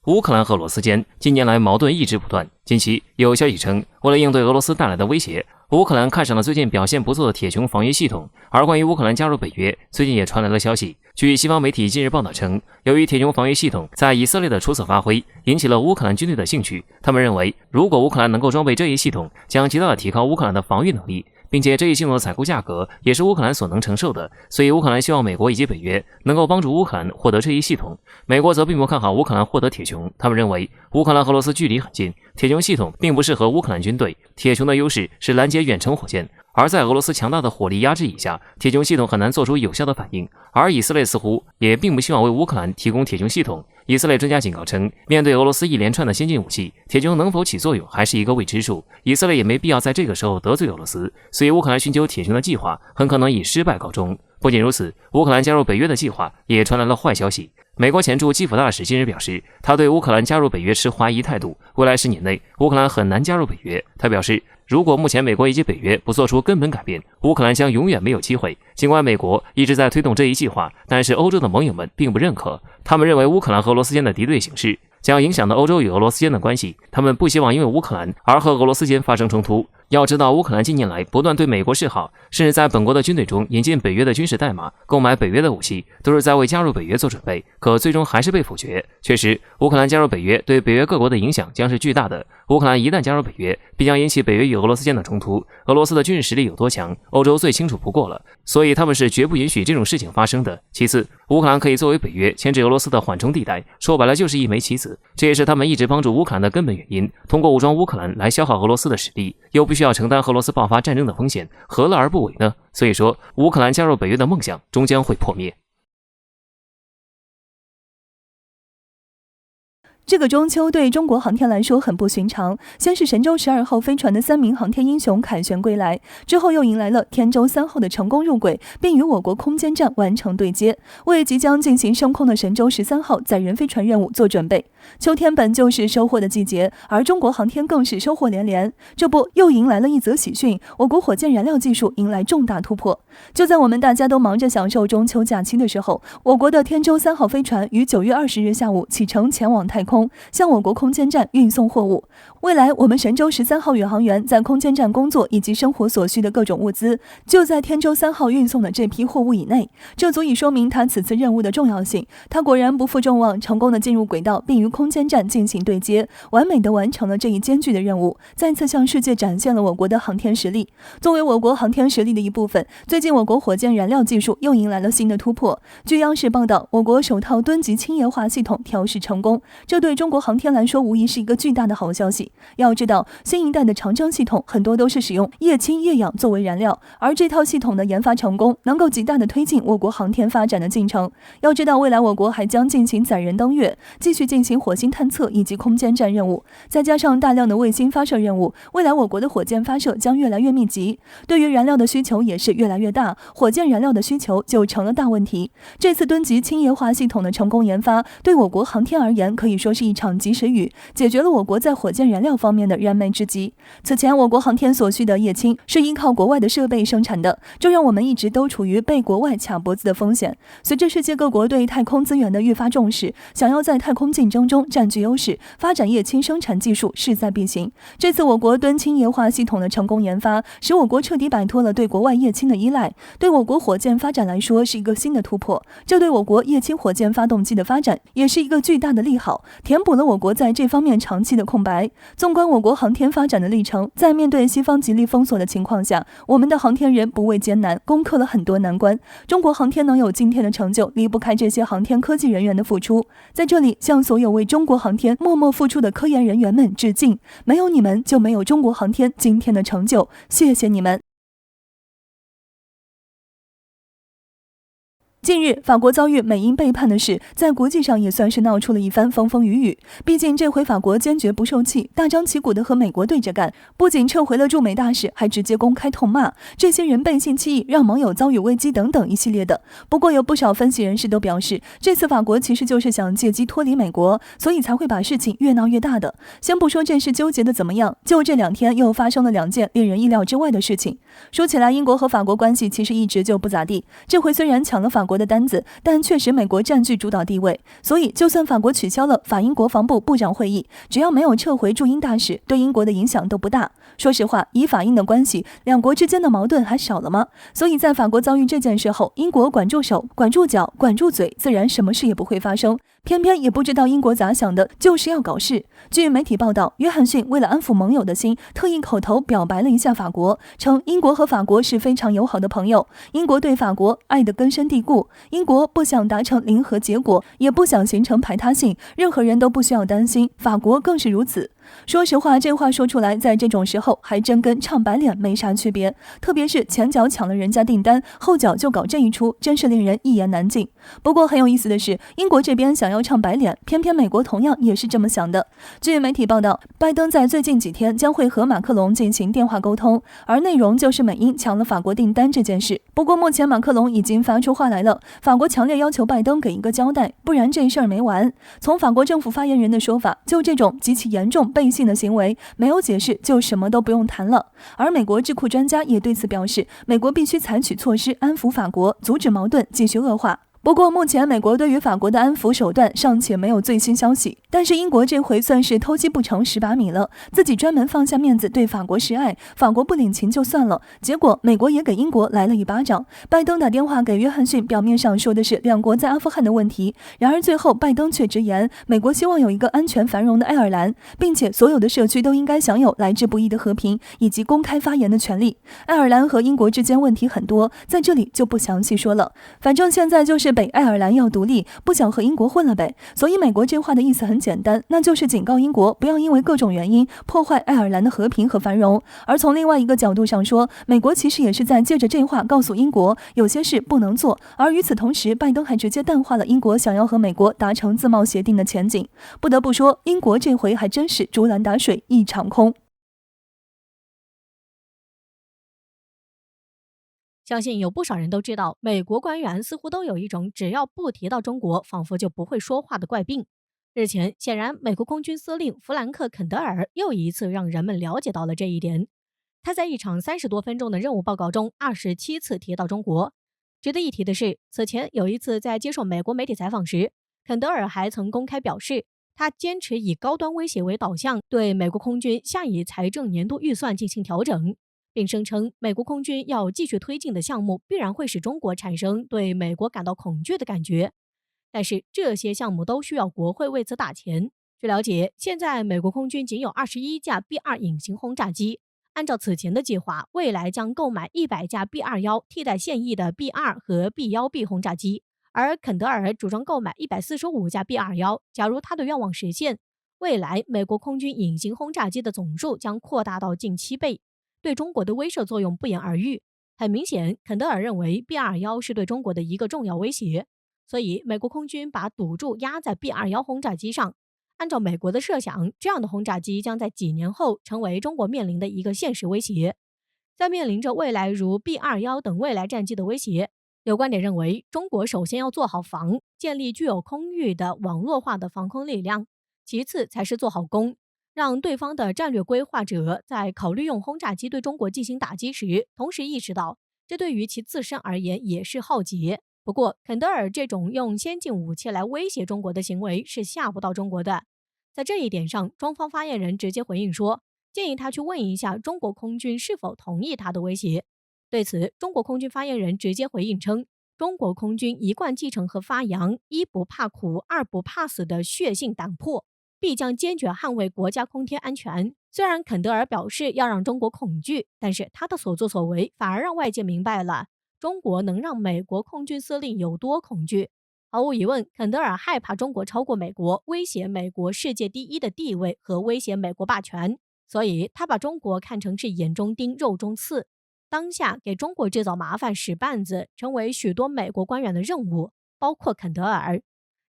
乌克兰和俄罗斯间近年来矛盾一直不断。近期有消息称，为了应对俄罗斯带来的威胁，乌克兰看上了最近表现不错的铁穹防御系统。而关于乌克兰加入北约，最近也传来了消息。据西方媒体近日报道称，由于铁穹防御系统在以色列的出色发挥，引起了乌克兰军队的兴趣。他们认为，如果乌克兰能够装备这一系统，将极大的提高乌克兰的防御能力，并且这一系统的采购价格也是乌克兰所能承受的，所以乌克兰希望美国以及北约能够帮助乌克兰获得这一系统。美国则并不看好乌克兰获得铁穹，他们认为乌克兰和俄罗斯距离很近，铁穹系统并不适合乌克兰军队。铁穹的优势是拦截远程火箭，而在俄罗斯强大的火力压制以下，铁穹系统很难做出有效的反应。而以色列似乎也并不希望为乌克兰提供铁穹系统。以色列专家警告称，面对俄罗斯一连串的先进武器，铁穹能否起作用还是一个未知数。以色列也没必要在这个时候得罪俄罗斯，所以乌克兰寻求铁穹的计划很可能以失败告终。不仅如此，乌克兰加入北约的计划也传来了坏消息。美国前驻基辅大使近日表示，他对乌克兰加入北约持怀疑态度，未来10年内乌克兰很难加入北约。他表示，如果目前美国以及北约不做出根本改变，乌克兰将永远没有机会。尽管美国一直在推动这一计划，但是欧洲的盟友们并不认可，他们认为乌克兰和俄罗斯间的敌对形势将影响到欧洲与俄罗斯间的关系，他们不希望因为乌克兰而和俄罗斯间发生冲突。要知道，乌克兰近年来不断对美国示好，甚至在本国的军队中引进北约的军事代码，购买北约的武器，都是在为加入北约做准备，可最终还是被否决。确实，乌克兰加入北约对北约各国的影响将是巨大的。乌克兰一旦加入北约，必将引起北约与俄罗斯间的冲突。俄罗斯的军事实力有多强，欧洲最清楚不过了，所以他们是绝不允许这种事情发生的。其次，乌克兰可以作为北约牵制俄罗斯的缓冲地带，说白了就是一枚棋子，这也是他们一直帮助乌克兰的根本原因。通过武装乌克兰来消耗俄罗斯的实力，又不需要承担和俄罗斯爆发战争的风险，何乐而不为呢？所以说，乌克兰加入北约的梦想终将会破灭。这个中秋对中国航天来说很不寻常，先是神舟12号飞船的3名航天英雄凯旋归来，之后又迎来了天舟3号的成功入轨，并与我国空间站完成对接，为即将进行升空的神舟13号载人飞船任务做准备。秋天本就是收获的季节，而中国航天更是收获连连。这不，又迎来了一则喜讯，我国火箭燃料技术迎来重大突破。就在我们大家都忙着享受中秋假期的时候，我国的天舟3号飞船于9月20日下午启程前往太空，向我国空间站运送货物。未来我们神舟13号宇航员在空间站工作以及生活所需的各种物资，就在天舟3号运送的这批货物以内，这足以说明他此次任务的重要性。他果然不负众望，成功的进入轨道，并与空间站进行对接，完美的完成了这一艰巨的任务，再次向世界展现了我国的航天实力。作为我国航天实力的一部分，最近我国火箭燃料技术又迎来了新的突破。据央视报道，我国首套氡级氢液化系统调试成功，这对中国航天来说无疑是一个巨大的好消息。要知道，新一代的长征系统很多都是使用液氢液氧作为燃料，而这套系统的研发成功，能够极大的推进我国航天发展的进程。要知道，未来我国还将进行载人登月，继续进行火星探测以及空间站任务，再加上大量的卫星发射任务，未来我国的火箭发射将越来越密集，对于燃料的需求也是越来越大，火箭燃料的需求就成了大问题。这次氡级氢液化系统的成功研发，对我国航天而言可以说是一场及时雨，解决了我国在火箭燃料方面的燃眉之急。此前我国航天所需的液氢是依靠国外的设备生产的，这让我们一直都处于被国外卡脖子的风险。随着世界各国对太空资源的愈发重视，想要在太空竞争中占据优势，发展液氢生产技术势在必行。这次我国氡氢液化系统的成功研发，使我国彻底摆脱了对国外液氢的依赖，对我国火箭发展来说是一个新的突破。这对我国液氢火箭发动机的发展也是一个巨大的利好，填补了我国在这方面长期的空白。纵观我国航天发展的历程，在面对西方极力封锁的情况下，我们的航天人不畏艰难，攻克了很多难关。中国航天能有今天的成就，离不开这些航天科技人员的付出。在这里，向所有为中国航天默默付出的科研人员们致敬，没有你们，就没有中国航天今天的成就，谢谢你们。近日，法国遭遇美英背叛的事，在国际上也算是闹出了一番风风雨雨。毕竟这回法国坚决不受气，大张旗鼓的和美国对着干，不仅撤回了驻美大使，还直接公开痛骂这些人背信弃义，让盟友遭遇危机等等一系列的。不过有不少分析人士都表示，这次法国其实就是想借机脱离美国，所以才会把事情越闹越大的。先不说这事纠结的怎么样，就这2天又发生了2件令人意料之外的事情。说起来，英国和法国关系其实一直就不咋地，这回虽然抢了法国国的单子，但确实美国占据主导地位。所以，就算法国取消了法英国防部部长会议，只要没有撤回驻英大使，对英国的影响都不大。说实话，以法英的关系，两国之间的矛盾还少了吗？所以在法国遭遇这件事后，英国管住手、管住脚、管住嘴，自然什么事也不会发生。偏偏也不知道英国咋想的，就是要搞事。据媒体报道，约翰逊为了安抚盟友的心，特意口头表白了一下法国，称英国和法国是非常友好的朋友，英国对法国爱得根深蒂固，英国不想达成零和结果，也不想形成排他性，任何人都不需要担心，法国更是如此。说实话，这话说出来，在这种时候还真跟唱白脸没啥区别。特别是前脚抢了人家订单，后脚就搞这一出，真是令人一言难尽。不过很有意思的是，英国这边想要唱白脸，偏偏美国同样也是这么想的。据媒体报道，拜登在最近几天将会和马克龙进行电话沟通，而内容就是美英抢了法国订单这件事。不过目前马克龙已经发出话来了，法国强烈要求拜登给一个交代，不然这事儿没完。从法国政府发言人的说法，就这种极其严重背信的行为，没有解释就什么都不用谈了。而美国智库专家也对此表示，美国必须采取措施安抚法国，阻止矛盾继续恶化。不过目前美国对于法国的安抚手段尚且没有最新消息，但是英国这回算是偷鸡不成蚀把米了，自己专门放下面子对法国示爱，法国不领情就算了，结果美国也给英国来了一巴掌。拜登打电话给约翰逊，表面上说的是两国在阿富汗的问题，然而最后拜登却直言，美国希望有一个安全繁荣的爱尔兰，并且所有的社区都应该享有来之不易的和平以及公开发言的权利。爱尔兰和英国之间问题很多，在这里就不详细说了，反正现在就是北爱尔兰要独立，不想和英国混了呗。所以美国这话的意思很简单，那就是警告英国不要因为各种原因破坏爱尔兰的和平和繁荣。而从另外一个角度上说，美国其实也是在借着这话告诉英国有些事不能做。而与此同时，拜登还直接淡化了英国想要和美国达成自贸协定的前景。不得不说，英国这回还真是竹篮打水一场空。相信有不少人都知道，美国官员似乎都有一种只要不提到中国，仿佛就不会说话的怪病。日前，显然美国空军司令弗兰克·肯德尔又一次让人们了解到了这一点。他在一场30多分钟的任务报告中27次提到中国。值得一提的是，此前有一次在接受美国媒体采访时，肯德尔还曾公开表示，他坚持以高端威胁为导向，对美国空军下一财政年度预算进行调整，并声称美国空军要继续推进的项目必然会使中国产生对美国感到恐惧的感觉。但是这些项目都需要国会为此打钱。据了解，现在美国空军仅有21架 B-2 隐形轰炸机，按照此前的计划，未来将购买100架 B-21 替代现役的 B-2 和 B-1B 轰炸机，而肯德尔主张购买145架 B-21。假如他的愿望实现，未来美国空军隐形轰炸机的总数将扩大到近7倍，对中国的威慑作用不言而喻。很明显，肯德尔认为 B-21 是对中国的一个重要威胁，所以美国空军把赌注压在 B-21 轰炸机上。按照美国的设想，这样的轰炸机将在几年后成为中国面临的一个现实威胁。在面临着未来如 B-21 等未来战机的威胁，有观点认为，中国首先要做好防，建立具有空域的网络化的防空力量，其次才是做好攻，让对方的战略规划者在考虑用轰炸机对中国进行打击时，同时意识到这对于其自身而言也是浩劫。不过，肯德尔这种用先进武器来威胁中国的行为是吓不到中国的。在这一点上，中方发言人直接回应说，建议他去问一下中国空军是否同意他的威胁。对此，中国空军发言人直接回应称，中国空军一贯继承和发扬一不怕苦，二不怕死的血性胆魄，必将坚决捍卫国家空天安全。虽然肯德尔表示要让中国恐惧，但是他的所作所为反而让外界明白了中国能让美国空军司令有多恐惧。毫无疑问，肯德尔害怕中国超过美国，威胁美国世界第一的地位和威胁美国霸权，所以他把中国看成是眼中钉、肉中刺。当下给中国制造麻烦、使绊子，成为许多美国官员的任务，包括肯德尔。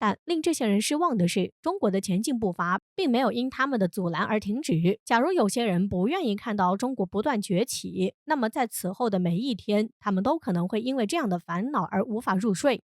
但令这些人失望的是，中国的前进步伐并没有因他们的阻拦而停止。假如有些人不愿意看到中国不断崛起，那么在此后的每一天，他们都可能会因为这样的烦恼而无法入睡。